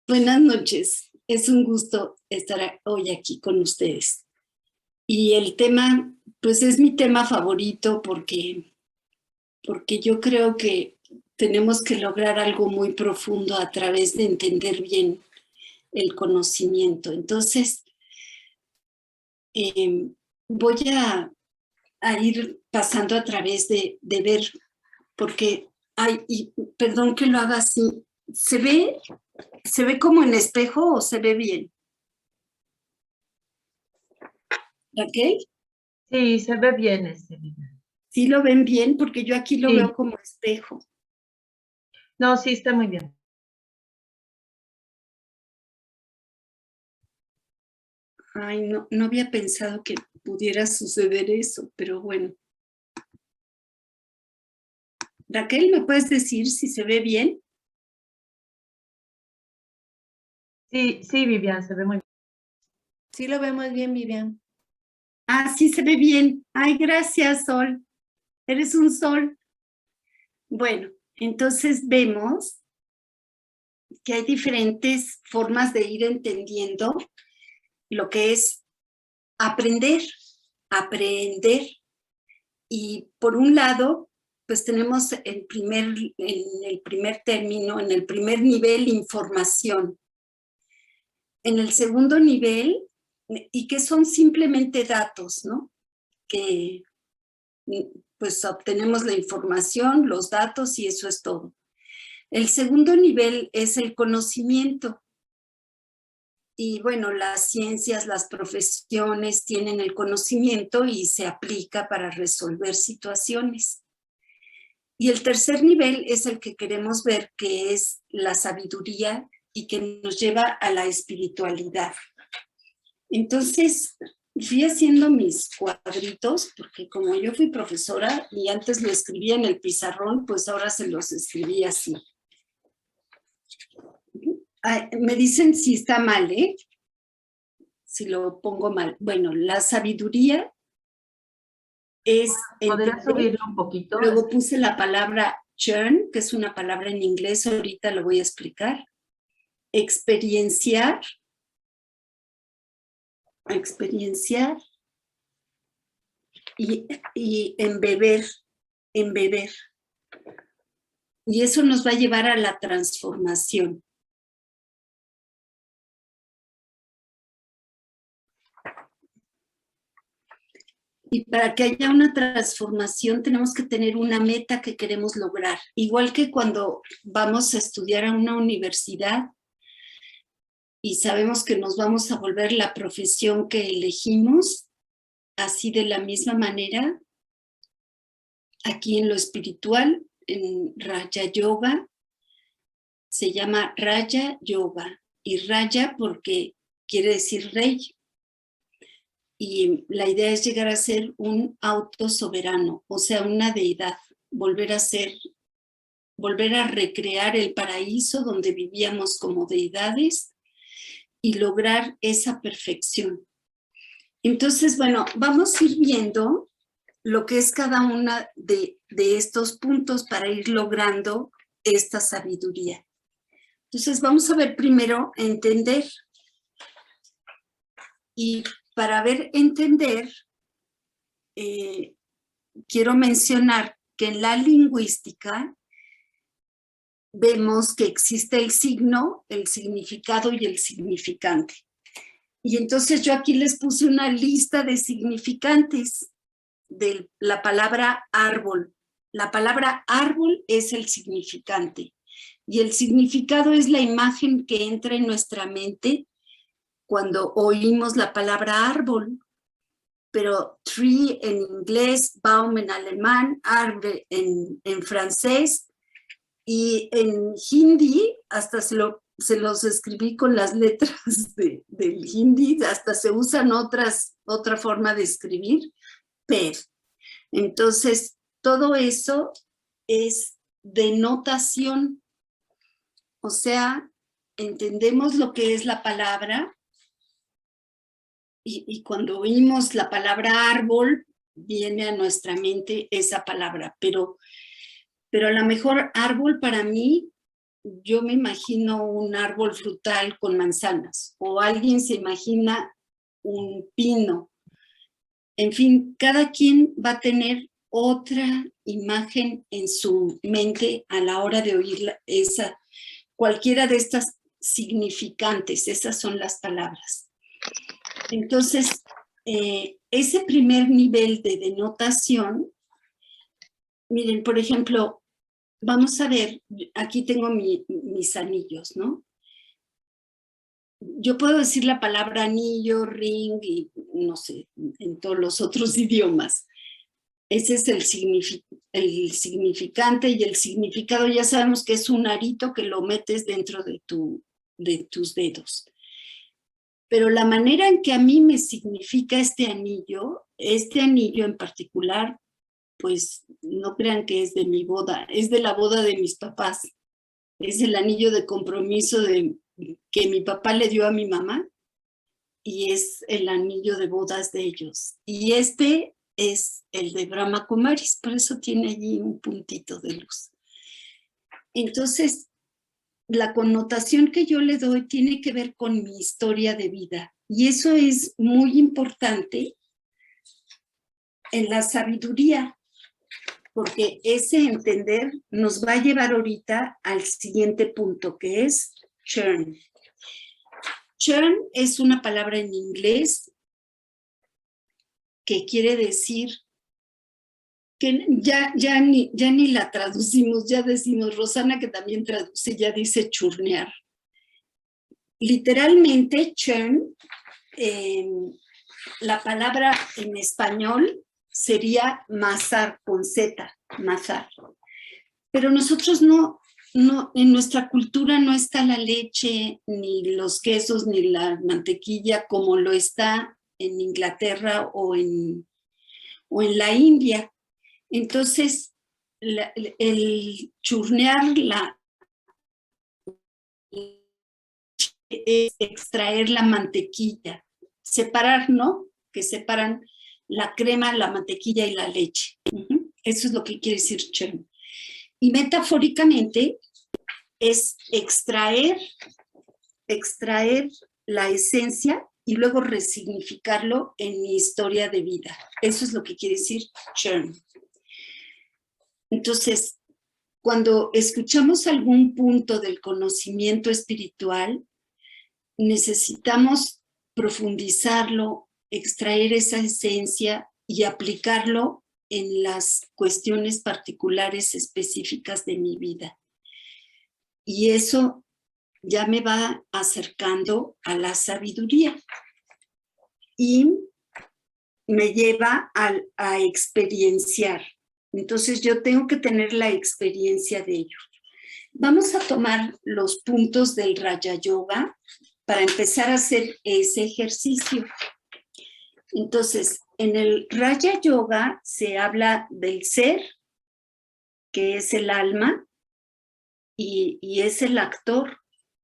Buenas noches, es un gusto estar hoy aquí con ustedes. Y el tema, pues es mi tema favorito porque yo creo que tenemos que lograr algo muy profundo a través de entender bien el conocimiento. Entonces, eh, voy a ir pasando a través de ver, porque, y perdón que lo haga así, ¿se ve como en espejo o se ve bien? ¿Raquel? Sí, se ve bien ese video. ¿Sí lo ven bien? Porque yo aquí lo veo Sí, como espejo. no, sí está muy bien. Ay, no había pensado que pudiera suceder eso, pero bueno. Raquel, ¿me puedes decir si se ve bien? Sí, sí, Vivian, se ve muy bien. Sí lo vemos bien, Vivian. Ah, sí se ve bien. Ay, gracias, Sol. Eres un sol. Bueno, entonces vemos que hay diferentes formas de ir entendiendo lo que es aprender, aprender. Y por un lado, pues tenemos en el primer término, en el primer nivel, información. En el segundo nivel, y que son simplemente datos, ¿no? Que pues obtenemos la información, los datos y eso es todo. El segundo nivel es el conocimiento. Y bueno, las ciencias, las profesiones tienen el conocimiento y se aplica para resolver situaciones. Y el tercer nivel es el que queremos ver, que es la sabiduría y que nos lleva a la espiritualidad. Entonces, fui haciendo mis cuadritos, porque como yo fui profesora y antes lo escribía en el pizarrón, pues ahora se los escribí así. Ay, me dicen si está mal, ¿eh? Si lo pongo mal. Bueno, la sabiduría es ¿Podrías entender. subirlo un poquito? Luego puse la palabra churn, que es una palabra en inglés, ahorita lo voy a explicar. Experienciar y embeber. Y eso nos va a llevar a la transformación. Y para que haya una transformación tenemos que tener una meta que queremos lograr. Igual que cuando vamos a estudiar a una universidad y sabemos que nos vamos a volver la profesión que elegimos, así de la misma manera, aquí en lo espiritual, en Raja Yoga, se llama Raja Yoga. Y Raja porque quiere decir rey. Y la idea es llegar a ser un autosoberano, o sea, una deidad, volver a recrear el paraíso donde vivíamos como deidades y lograr esa perfección. Entonces, bueno, vamos a ir viendo lo que es cada una de estos puntos para ir logrando esta sabiduría. Entonces, vamos a ver primero entender. Y para entender, quiero mencionar que en la lingüística vemos que existe el signo, el significado y el significante. Y entonces yo aquí les puse una lista de significantes de la palabra árbol. La palabra árbol es el significante y el significado es la imagen que entra en nuestra mente cuando oímos la palabra árbol. Pero tree en inglés, baum en alemán, arbre en francés, y en hindi hasta se los escribí con las letras del hindi, hasta se usan otra forma de escribir, per. Entonces, todo eso es denotación, o sea, entendemos lo que es la palabra y cuando oímos la palabra árbol, viene a nuestra mente esa palabra, pero a lo mejor árbol para mí yo me imagino un árbol frutal con manzanas, o alguien se imagina un pino. En fin, cada quien va a tener otra imagen en su mente a la hora de oír cualquiera de estas significantes, esas son las palabras. Entonces, ese primer nivel de denotación, miren, por ejemplo, vamos a ver, aquí tengo mis anillos, ¿no? Yo puedo decir la palabra anillo, ring, y no sé, en todos los otros idiomas. Ese es el significante, y el significado ya sabemos que es un arito que lo metes dentro de tus dedos. Pero la manera en que a mí me significa este anillo en particular, pues no crean que es de mi boda, es de la boda de mis papás. Es el anillo de compromiso que mi papá le dio a mi mamá, y es el anillo de bodas de ellos. Y este es el de Brahma Kumaris, por eso tiene allí un puntito de luz. Entonces, la connotación que yo le doy tiene que ver con mi historia de vida, y eso es muy importante en la sabiduría, porque ese entender nos va a llevar ahorita al siguiente punto, que es churn. Churn es una palabra en inglés que quiere decir que ya ni la traducimos, ya decimos, Rosana, que también traduce, ya dice churnear. Literalmente, churn, la palabra en español sería masar, con Z, masar. Pero nosotros no, en nuestra cultura no está la leche, ni los quesos, ni la mantequilla como lo está en Inglaterra o en la India. Entonces, el churnear es extraer la mantequilla, separar, ¿no? Que separan la crema, la mantequilla y la leche. Eso es lo que quiere decir churn. Y metafóricamente es extraer la esencia y luego resignificarlo en mi historia de vida. Eso es lo que quiere decir churn. Entonces, cuando escuchamos algún punto del conocimiento espiritual, necesitamos profundizarlo, extraer esa esencia y aplicarlo en las cuestiones particulares específicas de mi vida. Y eso ya me va acercando a la sabiduría y me lleva a experienciar. Entonces yo tengo que tener la experiencia de ello. Vamos a tomar los puntos del Raja Yoga para empezar a hacer ese ejercicio. Entonces, en el Raja Yoga se habla del ser, que es el alma, y es el actor.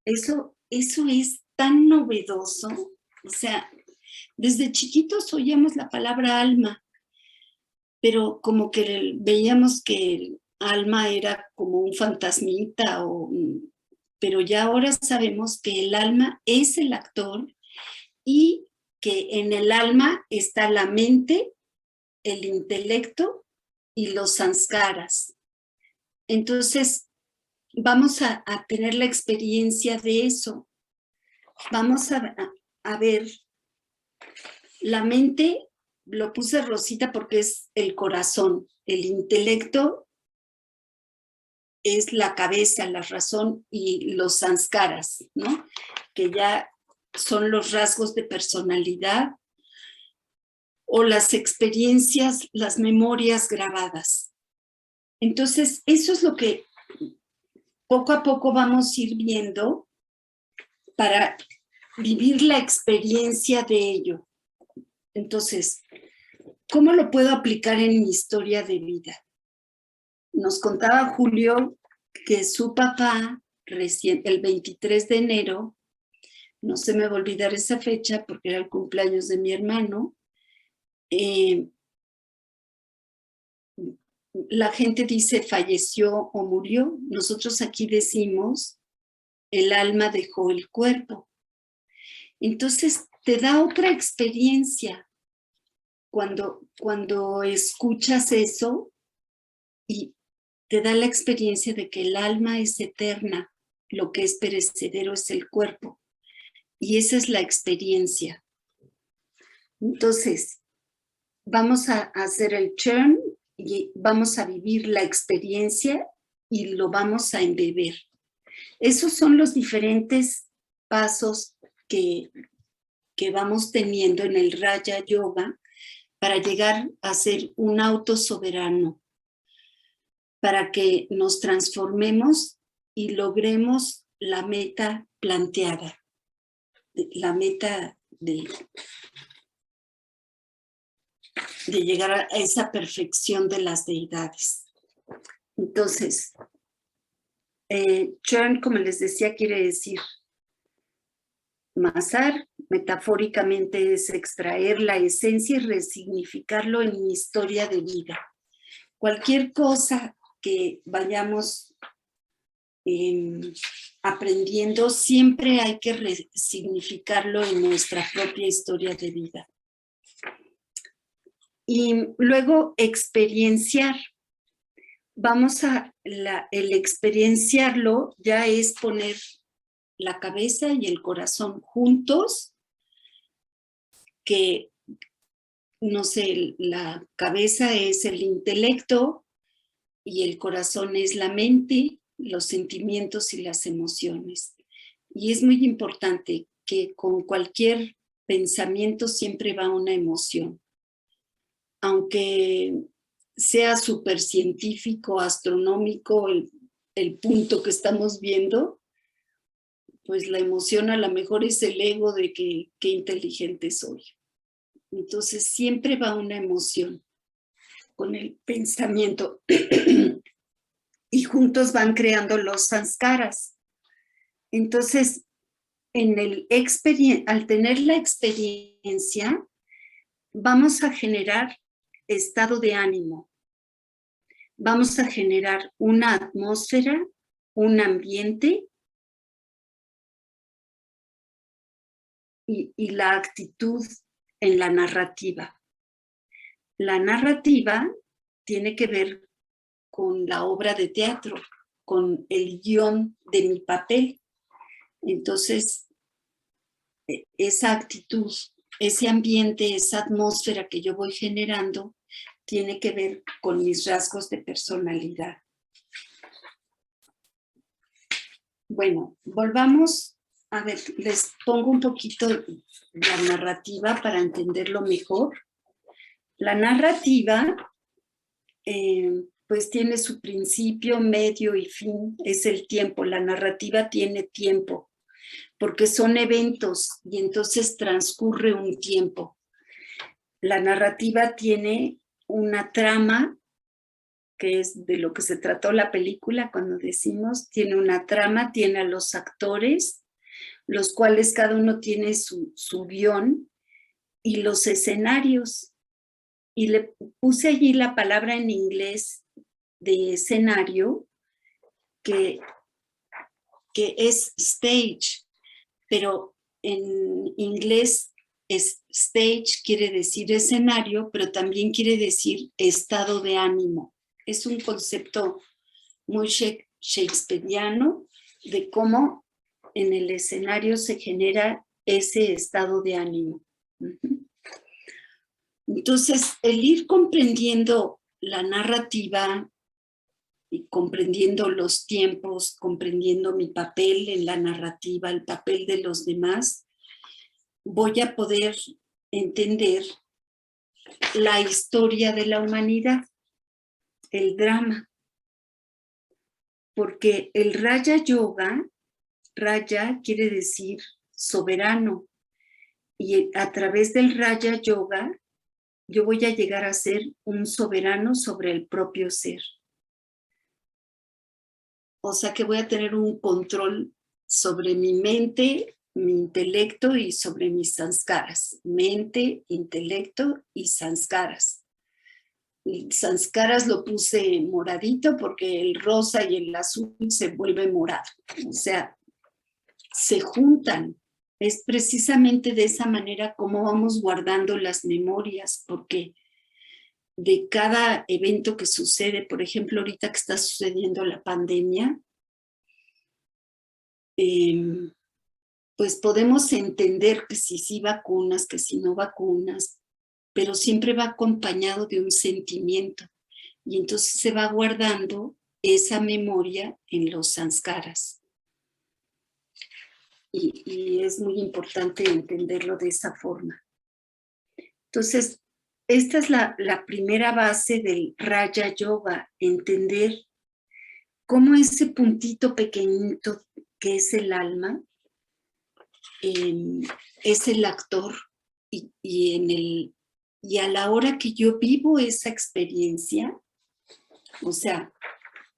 Eso es tan novedoso. O sea, desde chiquitos oíamos la palabra alma, pero como que veíamos que el alma era como un fantasmita, pero ya ahora sabemos que el alma es el actor y que en el alma está la mente, el intelecto y los sanskaras. Entonces, vamos a tener la experiencia de eso. Vamos a ver la mente, lo puse rosita porque es el corazón, el intelecto es la cabeza, la razón, y los sanskaras, ¿no? Que ya son los rasgos de personalidad o las experiencias, las memorias grabadas. Entonces, eso es lo que poco a poco vamos a ir viendo para vivir la experiencia de ello. Entonces, ¿cómo lo puedo aplicar en mi historia de vida? Nos contaba Julio que su papá, el 23 de enero, no se me va a olvidar esa fecha porque era el cumpleaños de mi hermano, la gente dice falleció o murió. Nosotros aquí decimos el alma dejó el cuerpo. Entonces te da otra experiencia cuando escuchas eso y te da la experiencia de que el alma es eterna, lo que es perecedero es el cuerpo. Y esa es la experiencia. Entonces, vamos a hacer el churn y vamos a vivir la experiencia y lo vamos a embeber. Esos son los diferentes pasos que vamos teniendo en el Raja Yoga para llegar a ser un autosoberano, para que nos transformemos y logremos la meta planteada, la meta de llegar a esa perfección de las deidades. Entonces, churn, como les decía, quiere decir masar, metafóricamente es extraer la esencia y resignificarlo en mi historia de vida. Cualquier cosa que vayamos aprendiendo, siempre hay que resignificarlo en nuestra propia historia de vida. Y luego experienciar. El experienciarlo ya es poner la cabeza y el corazón juntos, que, no sé, la cabeza es el intelecto y el corazón es la mente, los sentimientos y las emociones. Y es muy importante que con cualquier pensamiento siempre va una emoción. Aunque sea súper científico, astronómico, el punto que estamos viendo, pues la emoción a lo mejor es el ego de que qué inteligente soy. Entonces siempre va una emoción con el pensamiento y juntos van creando los sanskaras. Entonces, al tener la experiencia, vamos a generar estado de ánimo. Vamos a generar una atmósfera, un ambiente y la actitud en la narrativa. La narrativa tiene que ver con la obra de teatro, con el guión de mi papel. Entonces, esa actitud, ese ambiente, esa atmósfera que yo voy generando, tiene que ver con mis rasgos de personalidad. Bueno, volvamos a ver, les pongo un poquito la narrativa para entenderlo mejor. La narrativa, pues tiene su principio, medio y fin, es el tiempo. La narrativa tiene tiempo, porque son eventos y entonces transcurre un tiempo. La narrativa tiene una trama, que es de lo que se trató la película cuando decimos, tiene una trama, tiene a los actores, los cuales cada uno tiene su guión, y los escenarios. Y le puse allí la palabra en inglés de escenario, que es stage, pero en inglés stage quiere decir escenario, pero también quiere decir estado de ánimo. Es un concepto muy shakespeariano de cómo en el escenario se genera ese estado de ánimo. Entonces, el ir comprendiendo la narrativa y comprendiendo los tiempos, comprendiendo mi papel en la narrativa, el papel de los demás, voy a poder entender la historia de la humanidad, el drama. Porque el Raja Yoga, Raja quiere decir soberano, y a través del Raja Yoga yo voy a llegar a ser un soberano sobre el propio ser. O sea que voy a tener un control sobre mi mente, mi intelecto y sobre mis sanskaras. Mente, intelecto y sanskaras. El sanskaras lo puse moradito porque el rosa y el azul se vuelve morado. O sea, se juntan. Es precisamente de esa manera como vamos guardando las memorias, porque de cada evento que sucede, por ejemplo, ahorita que está sucediendo la pandemia, pues podemos entender que si sí vacunas, que si no vacunas, pero siempre va acompañado de un sentimiento. Y entonces se va guardando esa memoria en los sanskaras. Y es muy importante entenderlo de esa forma. Entonces, esta es la primera base del Raja Yoga, entender cómo ese puntito pequeñito que es el alma, es el actor y a la hora que yo vivo esa experiencia, o sea,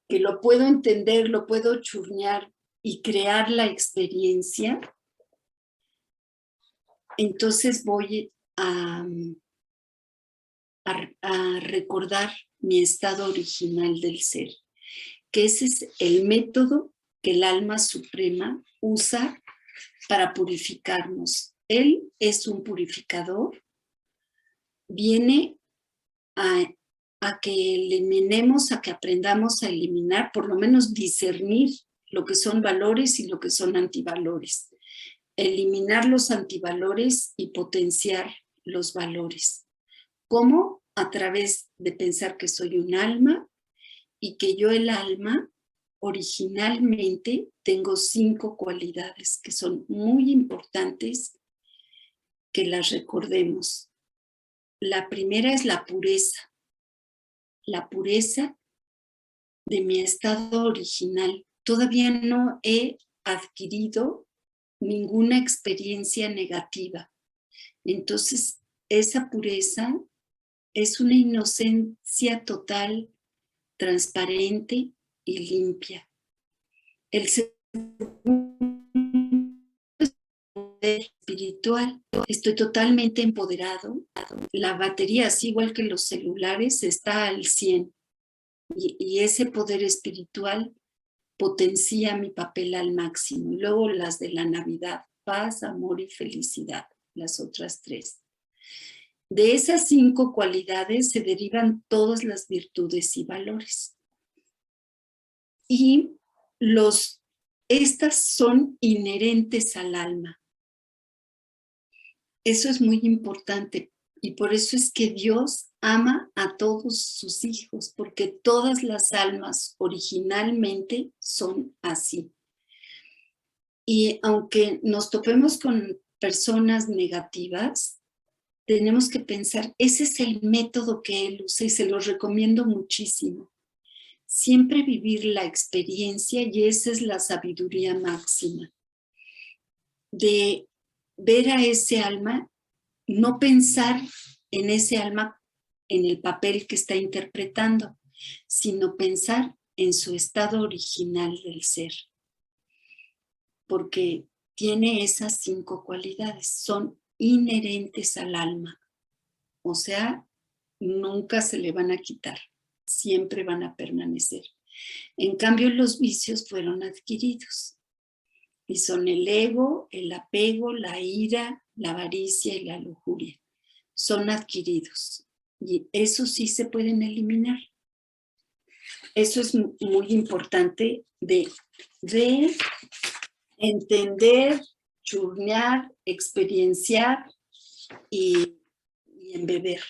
que lo puedo entender, lo puedo churnear y crear la experiencia, entonces voy a recordar mi estado original del ser, que ese es el método que el alma suprema usa para purificarnos. Él es un purificador, viene a que eliminemos, a que aprendamos a eliminar, por lo menos discernir lo que son valores y lo que son antivalores. Eliminar los antivalores y potenciar los valores. ¿Cómo? A través de pensar que soy un alma y que yo, el alma, originalmente tengo 5 cualidades que son muy importantes que las recordemos. La primera es la pureza de mi estado original. Todavía no he adquirido ninguna experiencia negativa. Entonces, esa pureza es una inocencia total, transparente y limpia. El segundo es el poder espiritual. Estoy totalmente empoderado. La batería, así igual que los celulares, está al 100. Y ese poder espiritual potencia mi papel al máximo. Y luego las de la Navidad, paz, amor y felicidad, las otras 3. De esas 5 cualidades se derivan todas las virtudes y valores. Y estas son inherentes al alma. Eso es muy importante y por eso es que Dios ama a todos sus hijos, porque todas las almas originalmente son así. Y aunque nos topemos con personas negativas, tenemos que pensar, ese es el método que él usa y se los recomiendo muchísimo. Siempre vivir la experiencia y esa es la sabiduría máxima. De ver a ese alma, no pensar en ese alma en el papel que está interpretando, sino pensar en su estado original del ser. Porque tiene esas 5 cualidades, son inherentes al alma. O sea, nunca se le van a quitar, siempre van a permanecer. En cambio, los vicios fueron adquiridos. Y son el ego, el apego, la ira, la avaricia y la lujuria. Son adquiridos. Y eso sí se pueden eliminar. Eso es muy importante de entender, churnear, experienciar y embeber.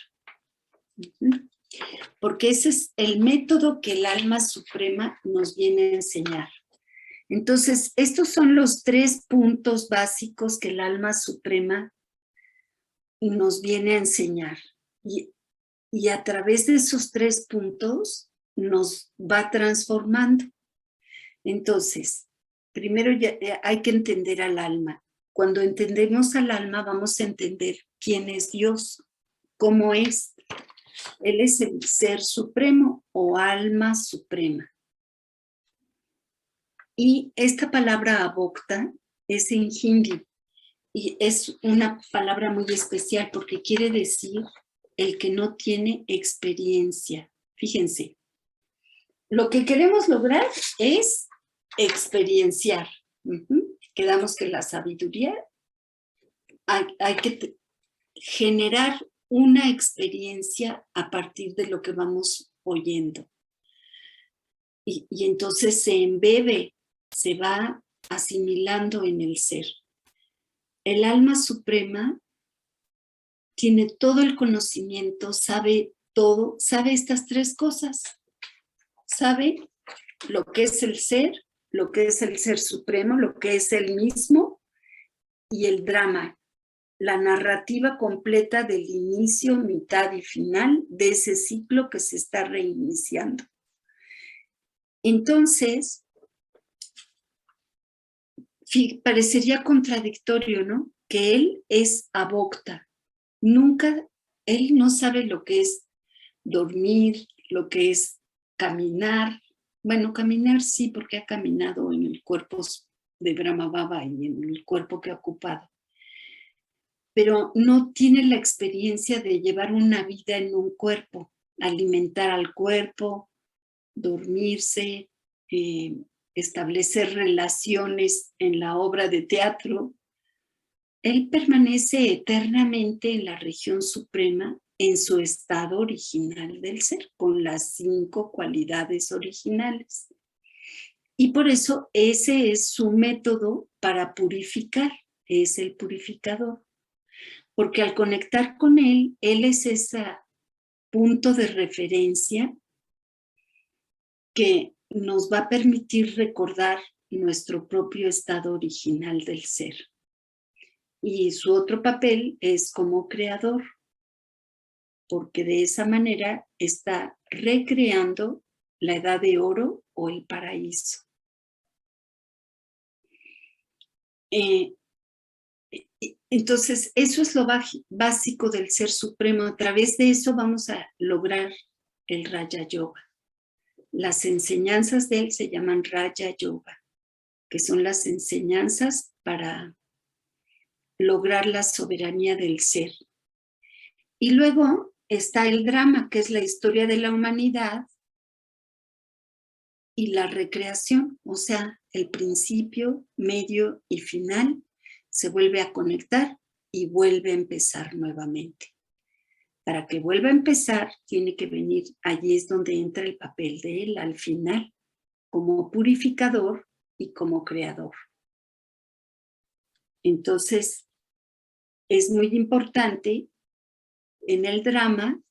Porque ese es el método que el alma suprema nos viene a enseñar. Entonces, estos son los 3 puntos básicos que el alma suprema nos viene a enseñar. Y a través de esos 3 puntos nos va transformando. Entonces, primero hay que entender al alma. Cuando entendemos al alma, vamos a entender quién es Dios, cómo es. Él es el ser supremo o alma suprema. Y esta palabra avokta es en hindi y es una palabra muy especial porque quiere decir el que no tiene experiencia. Fíjense, lo que queremos lograr es experienciar. Quedamos que la sabiduría hay que generar una experiencia a partir de lo que vamos oyendo. Y entonces se embebe, se va asimilando en el ser. El alma suprema tiene todo el conocimiento, sabe todo, sabe estas tres cosas. Sabe lo que es el ser supremo, lo que es el mismo y el drama, la narrativa completa del inicio, mitad y final de ese ciclo que se está reiniciando. Entonces, parecería contradictorio, ¿no? Que él es Avokta. Nunca, él no sabe lo que es dormir, lo que es caminar. Bueno, caminar sí, porque ha caminado en el cuerpo de Brahma Baba y en el cuerpo que ha ocupado. Pero no tiene la experiencia de llevar una vida en un cuerpo, alimentar al cuerpo, dormirse, establecer relaciones en la obra de teatro. Él permanece eternamente en la región suprema, en su estado original del ser, con las 5 cualidades originales. Y por eso ese es su método para purificar, es el purificador. Porque al conectar con él es ese punto de referencia que nos va a permitir recordar nuestro propio estado original del ser. Y su otro papel es como creador, porque de esa manera está recreando la edad de oro o el paraíso. Entonces, eso es lo básico del Ser Supremo. A través de eso vamos a lograr el Raja Yoga. Las enseñanzas de él se llaman Raja Yoga, que son las enseñanzas para lograr la soberanía del ser. Y luego está el drama, que es la historia de la humanidad, y la recreación, o sea, el principio, medio y final se vuelve a conectar y vuelve a empezar nuevamente. Para que vuelva a empezar, tiene que venir, allí es donde entra el papel de él al final, como purificador y como creador. Entonces, es muy importante en el drama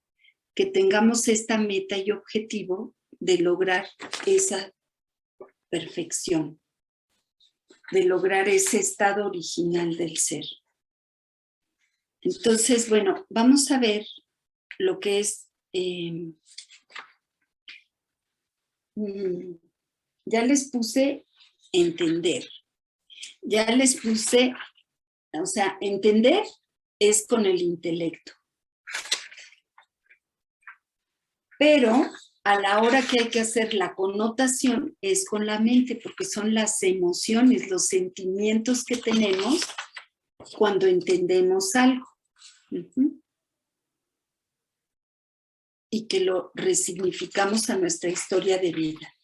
que tengamos esta meta y objetivo de lograr esa perfección, de lograr ese estado original del ser. Entonces, bueno, vamos a ver lo que es, ya les puse entender, ya les puse, o sea, entender es con el intelecto. Pero a la hora que hay que hacer la connotación es con la mente, porque son las emociones, los sentimientos que tenemos cuando entendemos algo. Y que lo resignificamos a nuestra historia de vida.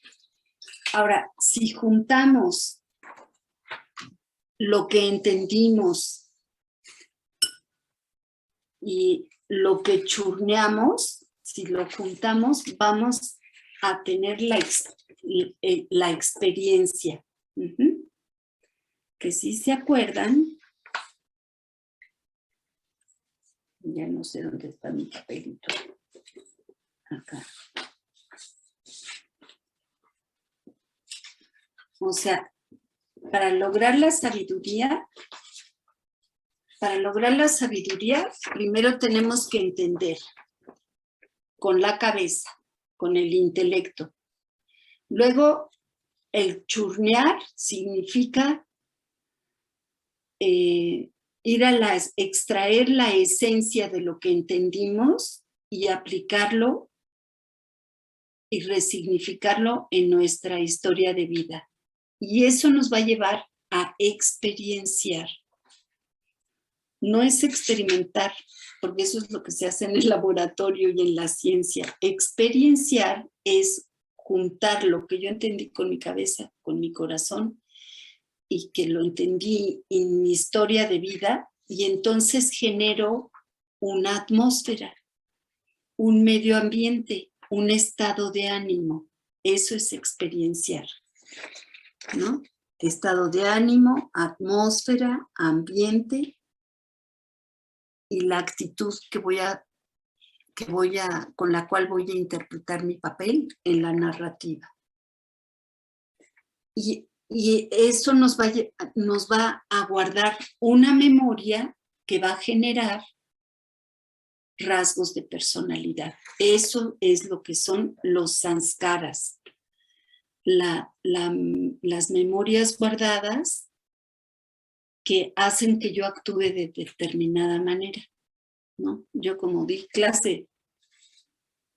Ahora, si juntamos lo que entendimos y lo que churneamos, si lo juntamos, vamos a tener la experiencia. Que si se acuerdan, ya no sé dónde está mi papelito. Acá. O sea, para lograr la sabiduría, primero tenemos que entender con la cabeza, con el intelecto. Luego, el churnear significa ir a extraer la esencia de lo que entendimos y aplicarlo y resignificarlo en nuestra historia de vida. Y eso nos va a llevar a experienciar. no es experimentar, porque eso es lo que se hace en el laboratorio y en la ciencia. Experienciar es juntar lo que yo entendí con mi cabeza, con mi corazón, y que lo entendí en mi historia de vida, y entonces genero una atmósfera, un medio ambiente, un estado de ánimo. Eso es experienciar, ¿no? Estado de ánimo, atmósfera, ambiente y la actitud con la cual voy a interpretar mi papel en la narrativa. Y eso nos va a guardar una memoria que va a generar rasgos de personalidad. Eso es lo que son los sanskaras. Las memorias guardadas que hacen que yo actúe de determinada manera, ¿no? Yo, como di clase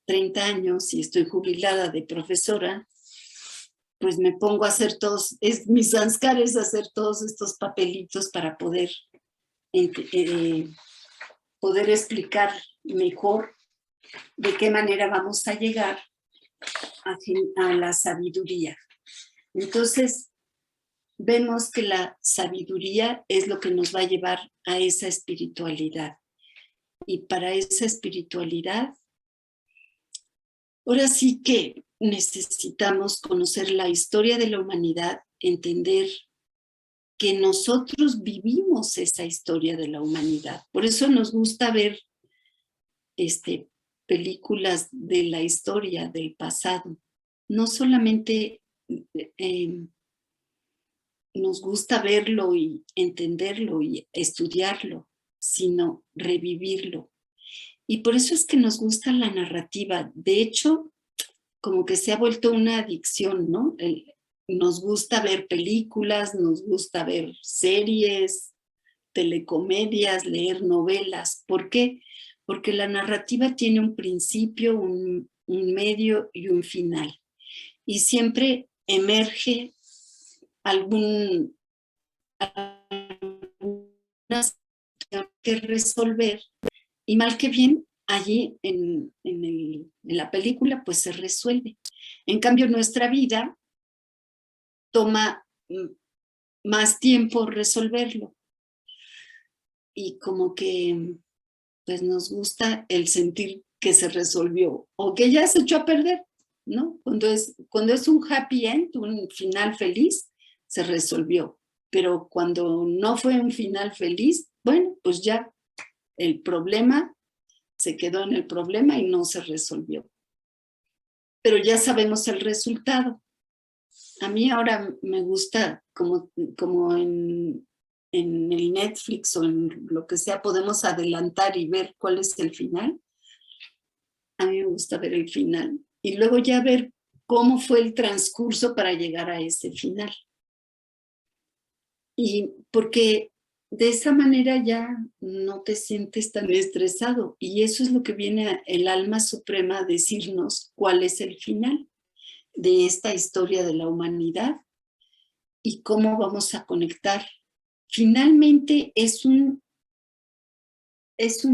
30 años y estoy jubilada de profesora, pues me pongo a hacer mi sanskara es hacer todos estos papelitos para poder explicar mejor de qué manera vamos a llegar a la sabiduría. Entonces, vemos que la sabiduría es lo que nos va a llevar a esa espiritualidad. Y para esa espiritualidad, ahora sí que necesitamos conocer la historia de la humanidad, entender que nosotros vivimos esa historia de la humanidad. Por eso nos gusta ver películas de la historia del pasado. No solamente nos gusta verlo y entenderlo y estudiarlo, sino revivirlo. Y por eso es que nos gusta la narrativa. De hecho, como que se ha vuelto una adicción, ¿no? Nos gusta ver películas, nos gusta ver series, telecomedias, leer novelas. ¿Por qué? Porque la narrativa tiene un principio, un medio y un final. Y siempre emerge alguna situación que resolver, y mal que bien, allí en la película pues se resuelve. En cambio, nuestra vida toma más tiempo resolverlo, y como que pues nos gusta el sentir que se resolvió o que ya se echó a perder, ¿no? Cuando es un happy end, un final feliz, se resolvió. Pero cuando no fue un final feliz, bueno, pues ya el problema se quedó en el problema y no se resolvió. Pero ya sabemos el resultado. A mí ahora me gusta, como en el Netflix o en lo que sea, podemos adelantar y ver cuál es el final. A mí me gusta ver el final y luego ya ver cómo fue el transcurso para llegar a ese final. Y porque de esa manera ya no te sientes tan estresado, y eso es lo que viene el alma suprema a decirnos cuál es el final de esta historia de la humanidad y cómo vamos a conectar. Finalmente es un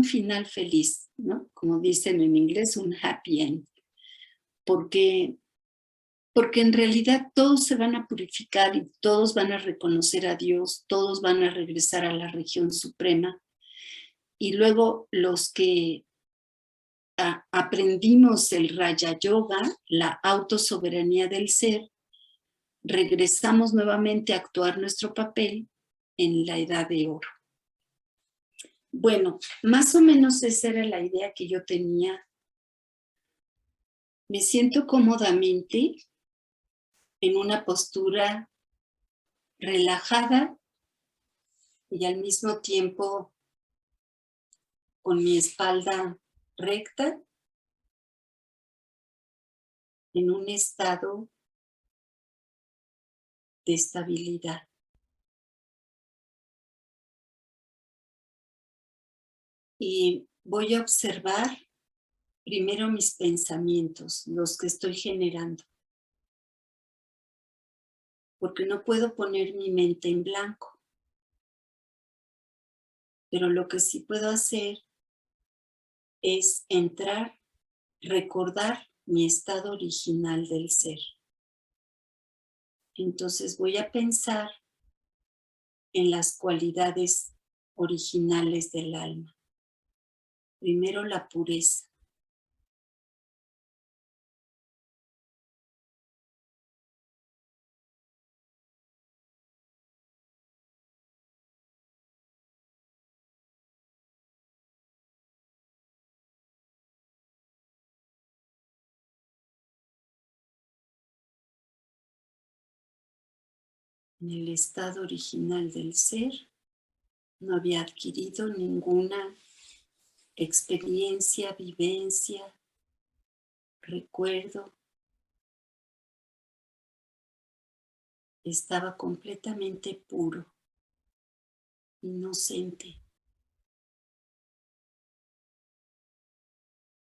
final feliz, ¿no? Como dicen en inglés, un happy end, porque en realidad todos se van a purificar y todos van a reconocer a Dios, todos van a regresar a la región suprema, y luego los que aprendimos el Raja Yoga, la autosoberanía del ser, regresamos nuevamente a actuar nuestro papel en la edad de oro. Bueno, más o menos esa era la idea que yo tenía. Me siento cómodamente en una postura relajada y al mismo tiempo con mi espalda recta, en un estado de estabilidad. Y voy a observar primero mis pensamientos, los que estoy generando, porque no puedo poner mi mente en blanco. Pero lo que sí puedo hacer es entrar, recordar mi estado original del ser. Entonces voy a pensar en las cualidades originales del alma. Primero la pureza. En el estado original del ser no había adquirido ninguna experiencia, vivencia, recuerdo. Estaba completamente puro, inocente.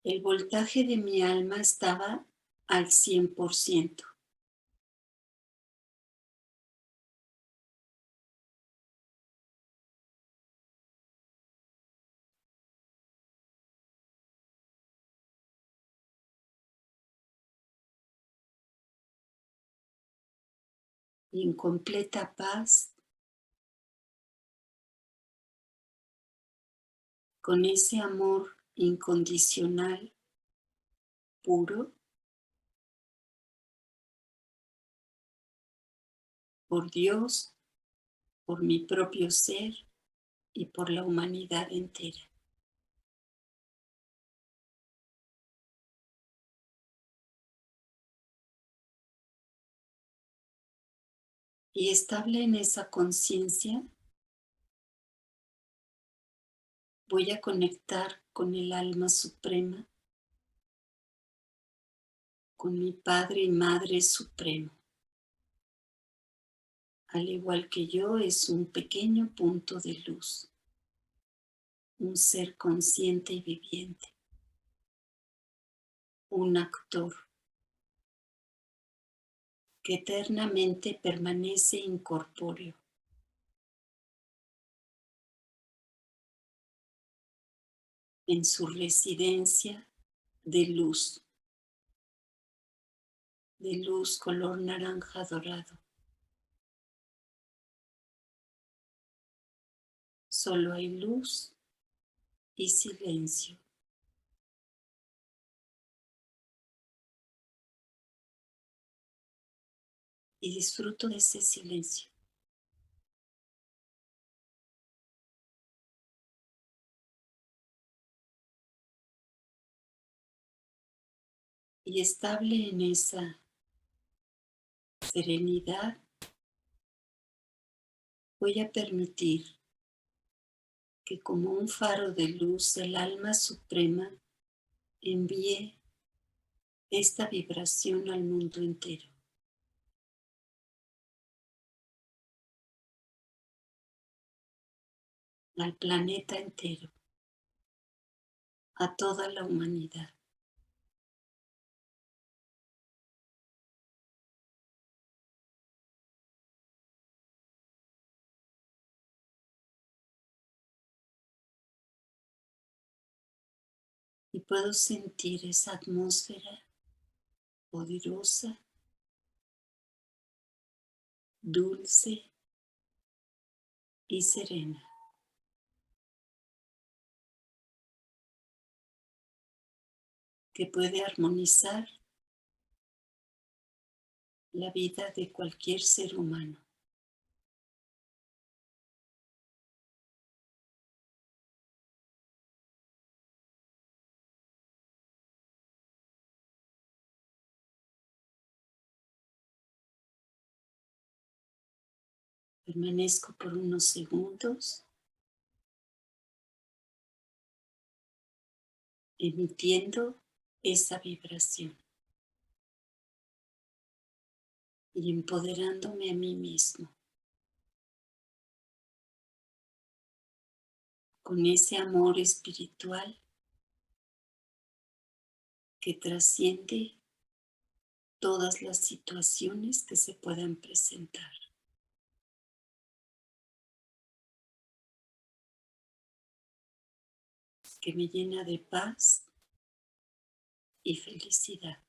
El voltaje de mi alma estaba al 100%. Y en completa paz, con ese amor incondicional, puro, por Dios, por mi propio ser y por la humanidad entera. Y estable en esa conciencia, voy a conectar con el alma suprema, con mi Padre y Madre Supremo. Al igual que yo, es un pequeño punto de luz, un ser consciente y viviente, un actor que eternamente permanece incorpóreo. En su residencia de luz color naranja dorado. Solo hay luz y silencio. Y disfruto de ese silencio. Y estable en esa serenidad, voy a permitir que como un faro de luz el alma suprema envíe esta vibración al mundo entero. Al planeta entero, a toda la humanidad. Y puedo sentir esa atmósfera poderosa, dulce y serena. Que puede armonizar la vida de cualquier ser humano. Permanezco por unos segundos emitiendo esa vibración y empoderándome a mí mismo con ese amor espiritual que trasciende todas las situaciones que se puedan presentar. que me llena de paz y felicidad.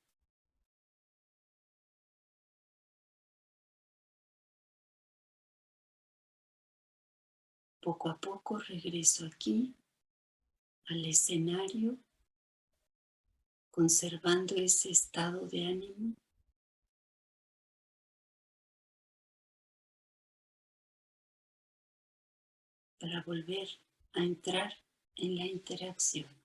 Poco a poco regreso aquí al escenario, conservando ese estado de ánimo. Para volver a entrar en la interacción.